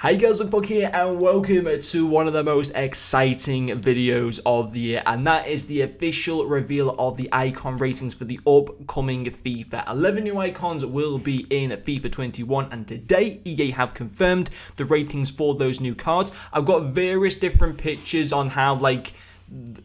Hi guys, Luke here and welcome to one of the most exciting videos of the year, and that is the official reveal of the icon ratings for the upcoming FIFA. 11 new icons will be in FIFA 21, and today EA have confirmed the ratings for those new cards. I've got various different pictures on how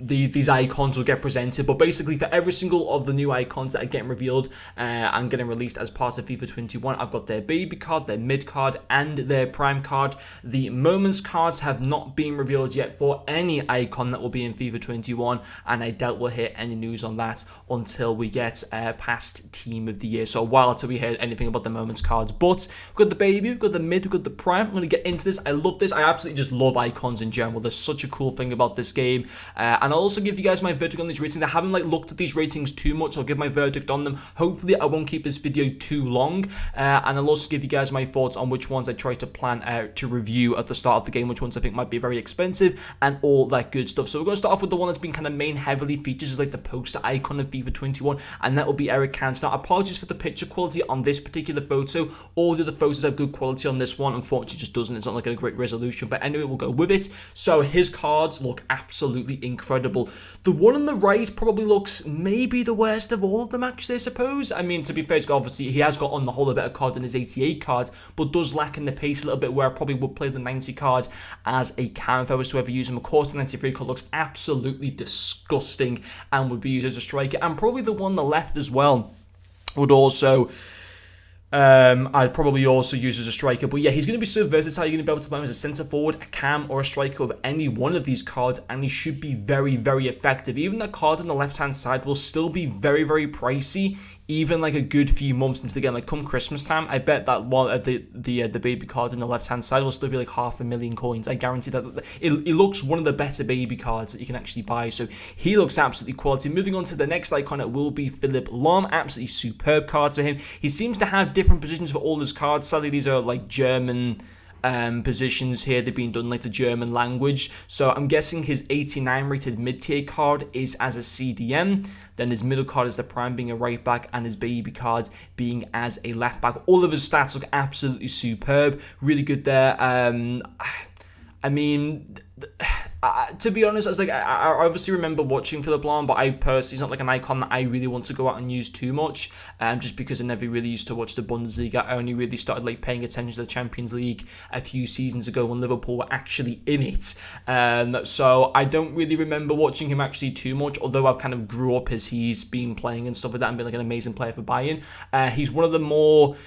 these icons will get presented, but basically for every single of the new icons that are getting revealed and getting released as part of FIFA 21, I've got their baby card, their mid card, and their prime card. The moments cards have not been revealed yet for any icon that will be in FIFA 21, and I doubt we'll hear any news on that until we get past Team of the Year. So a while till we hear anything about the moments cards. But we've got the baby, we've got the mid, we've got the prime. I'm going to get into this. I love this. I absolutely just love icons in general. There's such a cool thing about this game. And I'll also give you guys my verdict on these ratings. I haven't looked at these ratings too much. I'll give my verdict on them. Hopefully I won't keep this video too long. And I'll also give you guys my thoughts on which ones I try to plan to review at the start of the game, which ones I think might be very expensive, and all that good stuff. So we're going to start off with the one that's been kind of main heavily featured as like the poster icon of FIFA 21, and that will be Eric Cantona. Apologies for the picture quality on this particular photo. All the other photos have good quality on this one. Unfortunately, it just doesn't. It's not like a great resolution, but anyway, we'll go with it. So his cards look absolutely incredible. The one on the right probably looks maybe the worst of all of them, actually, I suppose. I mean, to be fair, obviously he has got on the whole a better card than his 88 card, but does lack in the pace a little bit, where I probably would play the 90 card as a cam if I was to ever use him. Of course, the 93 card looks absolutely disgusting and would be used as a striker, and probably the one on the left as well would also I'd probably also use as a striker. But yeah, he's going to be so versatile. You're going to be able to play him as a centre forward, a cam, or a striker of any one of these cards, and he should be very, very effective. Even the card on the left hand side will still be very, very pricey, even like a good few months into the game. Like come Christmas time, I bet that one the baby card on the left hand side will still be like 500,000 coins. I guarantee that. It looks one of the better baby cards that you can actually buy. So he looks absolutely quality. Moving on to the next icon, it will be Philipp Lahm. Absolutely superb card for him. He seems to have different positions for all his cards. Sadly, these are like German positions here. They've been done like the German language. So I'm guessing his 89 rated mid-tier card is as a CDM. Then his middle card is the prime, being a right back, and his baby card being as a left back. All of his stats look absolutely superb. Really good there. I mean, to be honest, I obviously remember watching Philipp Lahm, but I personally, it's not like an icon that I really want to go out and use too much, just because I never really used to watch the Bundesliga. I only really started paying attention to the Champions League a few seasons ago when Liverpool were actually in it. So I don't really remember watching him actually too much, although I've kind of grew up as he's been playing and stuff like that and been like an amazing player for Bayern. He's one of the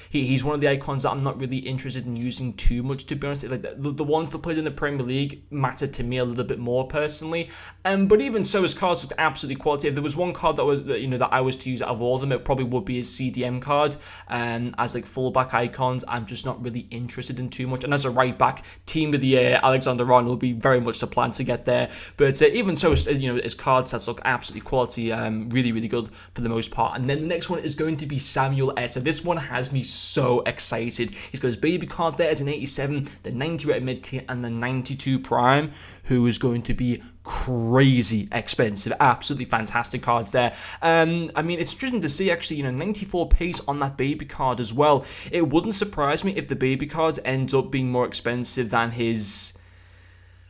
he's one of the icons that I'm not really interested in using too much, to be honest. Like the ones that played in the Premier League matter to me a little bit more personally, but even so, his cards looked absolutely quality. If there was one card that was that I was to use out of all of them, it probably would be his CDM card. As like fullback icons, I'm just not really interested in too much. And as a right back, Team of the Year, Alexander-Arnold will be very much the plan to get there. But even so, his card sets look absolutely quality, really, really good for the most part. And then the next one is going to be Samuel Eto'o. This one has me so excited. He's got his baby card there as an 87, the 90 rated mid tier, and the 92 prime, who is going to be crazy expensive. Absolutely fantastic cards there. I mean, it's interesting to see actually, 94 pace on that baby card as well. It wouldn't surprise me if the baby cards ends up being more expensive than his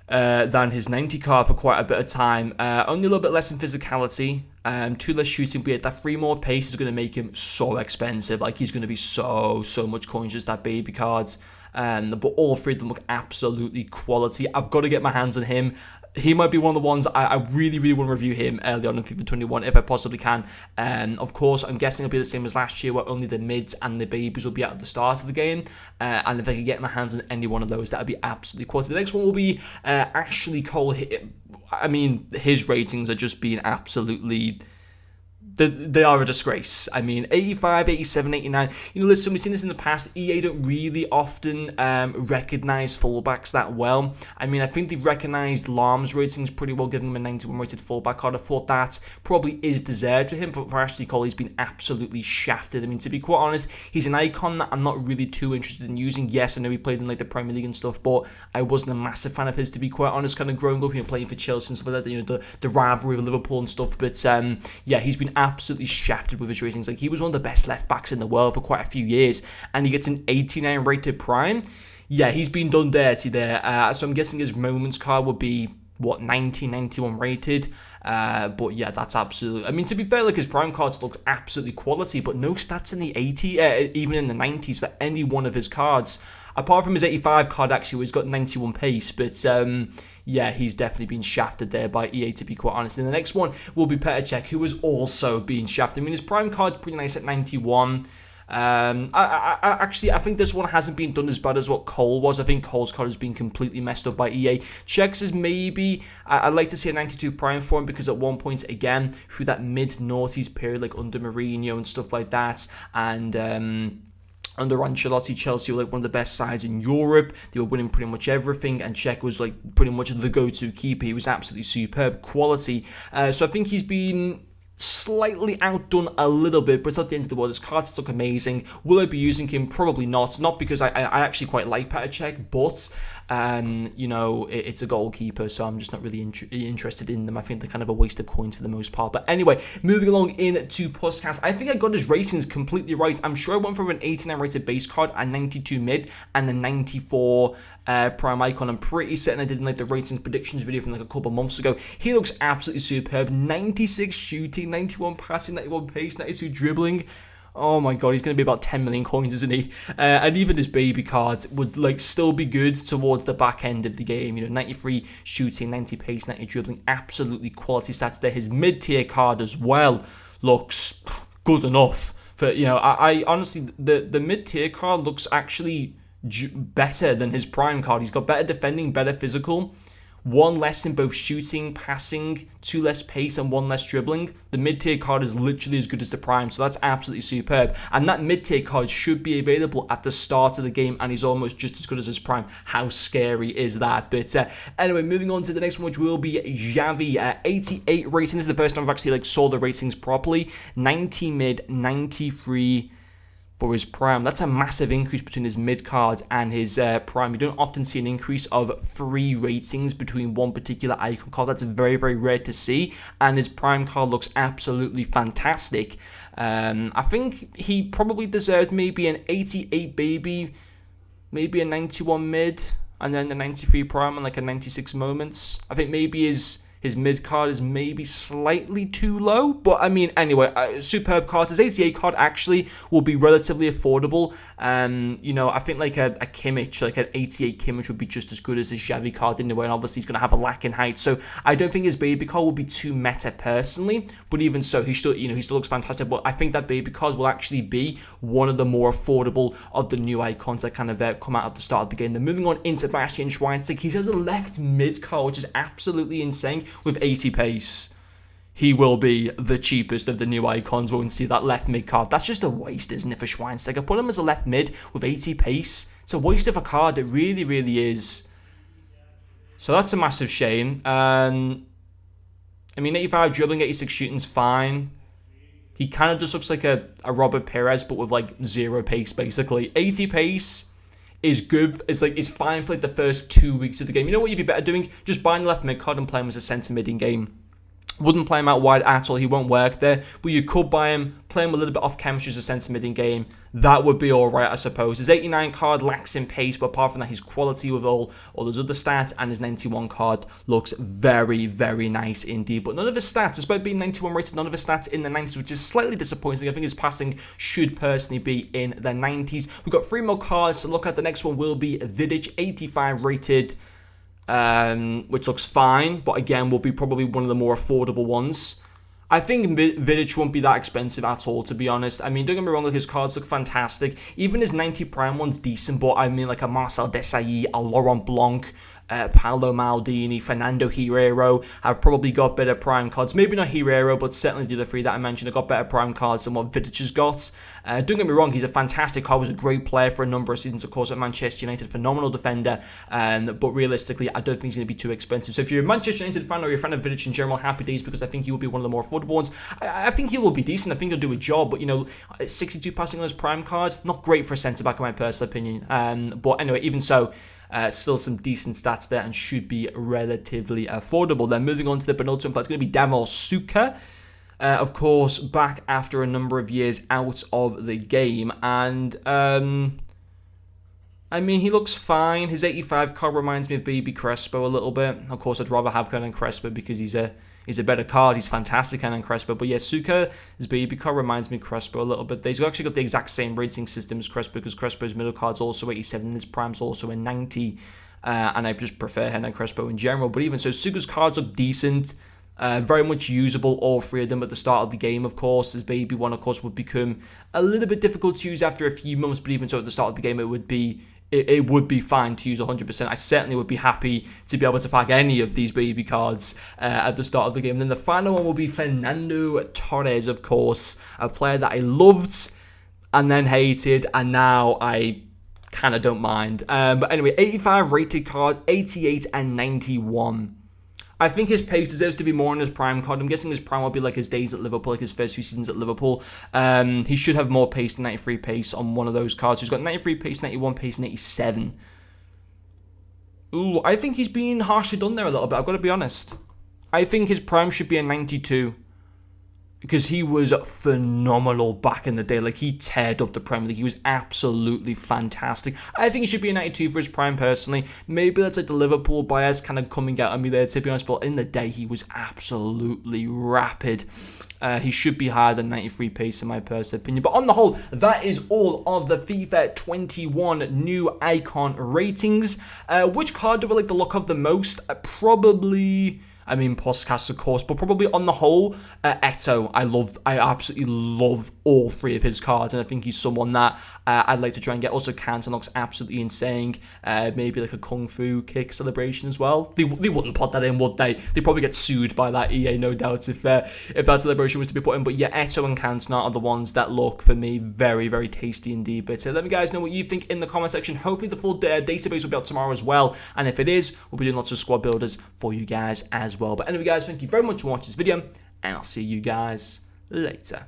90 card for quite a bit of time. Only a little bit less in physicality, 2 less shooting, but that 3 more pace is going to make him so expensive. Like, he's going to be so much coins, just that baby cards. But all 3 of them look absolutely quality. I've got to get my hands on him. He might be one of the ones I really, really want to review him early on in FIFA 21 if I possibly can. Of course, I'm guessing it'll be the same as last year, where only the mids and the babies will be out at the start of the game. And if I can get my hands on any one of those, that would be absolutely quality. The next one will be Ashley Cole. I mean, his ratings are just being absolutely... They are a disgrace. I mean, 85, 87, 89. Listen, we've seen this in the past. EA don't really often recognize fullbacks that well. I mean, I think they've recognized Lahm's ratings pretty well, giving him a 91 rated fullback card. I thought that probably is deserved for him. For Ashley Cole, he's been absolutely shafted. I mean, to be quite honest, he's an icon that I'm not really too interested in using. Yes, I know he played in the Premier League and stuff, but I wasn't a massive fan of his, to be quite honest. Kind of growing up, playing for Chelsea and stuff like that. The rivalry with Liverpool and stuff. But yeah, he's been absolutely shafted with his ratings. Like, he was one of the best left backs in the world for quite a few years, and he gets an 89 rated prime. yeah, he's been done dirty there. So I'm guessing his moments card would be, what, 90, 91 rated. But yeah, that's absolutely... I mean, to be fair, like, his prime cards look absolutely quality, but no stats in the 80, even in the 90s for any one of his cards. Apart from his 85 card, actually, where he's got 91 pace. But yeah, he's definitely been shafted there by EA, to be quite honest. And the next one will be Petr Cech, who has also been shafted. I mean, his prime card's pretty nice at 91. Actually, I think this one hasn't been done as bad as what Cole was. I think Cole's card has been completely messed up by EA. Cech's is maybe, I'd like to see a 92 prime for him, because at one point, again, through that mid-noughties period, like under Mourinho and stuff like that, and under Ancelotti, Chelsea were like one of the best sides in Europe. They were winning pretty much everything, and Cech was like pretty much the go-to keeper. He was absolutely superb quality. So I think he's been slightly outdone a little bit, but it's not the end of the world. His cards look amazing. Will I be using him? Probably not. Not because I actually quite like Petr Cech, but you know, it's a goalkeeper, so I'm just not really interested in them. I think they're kind of a waste of coins for the most part. But anyway, moving along into Puskas, I think I got his ratings completely right. I'm sure I went for an 89 rated base card, a 92 mid, and a 94 prime icon. I'm pretty certain I did in like the ratings predictions video from like a couple months ago. He looks absolutely superb. 96 shooting, 91 passing, 91 pace, 92 dribbling. Oh my god, he's going to be about 10 million coins, isn't he? And even his baby cards would like still be good towards the back end of the game. You know, 93 shooting, 90 pace, 90 dribbling, absolutely quality stats there. His mid-tier card as well looks good enough. For, you know, I honestly, the mid-tier card looks actually better than his prime card. He's got better defending, better physical. 1 less in both shooting, passing, 2 less pace, and 1 less dribbling. The mid-tier card is literally as good as the prime, so that's absolutely superb. And that mid-tier card should be available at the start of the game, and he's almost just as good as his prime. How scary is that? But anyway, moving on to the next one, which will be Xavi. 88 rating. This is the first time I've actually like saw the ratings properly. 90 mid, 93 for his prime. That's a massive increase between his mid card and his prime. You don't often see an increase of 3 ratings between one particular icon card. That's very, very rare to see. And his prime card looks absolutely fantastic. I think he probably deserved maybe an 88 baby, maybe a 91 mid, and then the 93 prime and like a 96 moments. I think maybe his mid card is maybe slightly too low, but I mean, anyway, superb card. His 88 card actually will be relatively affordable. You know, I think like a Kimmich, like an 88 Kimmich would be just as good as his Xavi card in the way, and obviously he's going to have a lack in height. So I don't think his baby card will be too meta personally, but even so, he still, you know, he still looks fantastic. But I think that baby card will actually be one of the more affordable of the new icons that kind of come out at the start of the game. Then moving on into Bastian Schweinsteiger, he has a left mid card, which is absolutely insane. With 80 pace, he will be the cheapest of the new icons. We won't see that left mid card. That's just a waste, isn't it, for Schweinsteiger? Put him as a left mid with 80 pace. It's a waste of a card. It really, really is. So that's a massive shame. I mean, 85 dribbling, 86 shooting's fine. He kind of just looks like a Robert Perez, but with like 0 pace, basically. 80 pace is good. It's fine for like the first 2 weeks of the game. You know what you'd be better doing? Just buying the left mid card and play him as a centre mid in game. Wouldn't play him out wide at all. He won't work there. But you could buy him, play him a little bit off chemistry as a centre mid in game. That would be alright, I suppose. His 89 card lacks in pace, but apart from that, his quality with all those other stats, and his 91 card looks very, very nice indeed. But none of his stats, despite being 91 rated, none of his stats in the 90s, which is slightly disappointing. I think his passing should personally be in the 90s. We've got 3 more cards to look at. The next one will be Vidic, 85 rated. Which looks fine, but again will be probably one of the more affordable ones. I think Vidic won't be that expensive at all, to be honest. I mean, don't get me wrong, like his cards look fantastic. Even his 90 prime one's decent, but I mean like a Marcel Desailly, a Laurent Blanc, Paolo Maldini, Fernando Hierro have probably got better prime cards. Maybe not Hierro, but certainly the other 3 that I mentioned have got better prime cards than what Vidic has got. Don't get me wrong, he's a fantastic card, was a great player for a number of seasons, of course, at Manchester United, phenomenal defender, but realistically, I don't think he's going to be too expensive. So if you're a Manchester United fan or you're a fan of Vidic in general, happy days, because I think he will be one of the more affordable ones. I think he will be decent. I think he'll do a job, but you know, 62 passing on his prime card, not great for a centre-back in my personal opinion. But anyway, even so, still some decent stats there and should be relatively affordable. Then moving on to the penultimate player, it's going to be Davor Suker. Of course, back after a number of years out of the game. And I mean, he looks fine. His 85 card reminds me of Baby Crespo a little bit. Of course, I'd rather have Hernan Crespo because he's a better card. He's fantastic, Hernan Crespo. But yeah, Suker, his Baby card reminds me of Crespo a little bit. They've actually got the exact same rating system as Crespo because Crespo's middle card's also 87 and his prime's also a 90. And I just prefer Hernan Crespo in general. But even so, Suker's cards look decent. Very much usable, all three of them at the start of the game, of course. His Baby one, of course, would become a little bit difficult to use after a few months. But even so, at the start of the game, it would be fine to use 100%. I certainly would be happy to be able to pack any of these Baby cards at the start of the game. And then the final one will be Fernando Torres, of course, a player that I loved and then hated, and now I kind of don't mind. But anyway, 85 rated card, 88 and 91. I think his pace deserves to be more on his prime card. I'm guessing his prime will be like his days at Liverpool, like his first few seasons at Liverpool. He should have more pace than 93 pace on one of those cards. He's got 93 pace, 91 pace, and 87. Ooh, I think he's being harshly done there a little bit. I've got to be honest. I think his prime should be a 92. Because he was phenomenal back in the day. Like, he teared up the Premier League. He was absolutely fantastic. I think he should be a 92 for his prime, personally. Maybe that's like the Liverpool bias kind of coming out on me there, to be honest. But in the day, he was absolutely rapid. He should be higher than 93 pace in my personal opinion. But on the whole, that is all of the FIFA 21 new icon ratings. Which card do I like the look of the most? Probably... I mean, Puskas, of course, but probably on the whole, Eto'o. I absolutely love all three of his cards, and I think he's someone that I'd like to try and get. Also, Cantona looks absolutely insane. Maybe like a Kung Fu kick celebration as well. They wouldn't put that in, would they? They'd probably get sued by that EA, no doubt, if that celebration was to be put in. But yeah, Eto'o and Cantona are the ones that look, for me, very, very tasty indeed. But let me guys know what you think in the comment section. Hopefully the full database will be out tomorrow as well, and if it is, we'll be doing lots of squad builders for you guys as well. But anyway, guys, thank you very much for watching this video, and I'll see you guys later.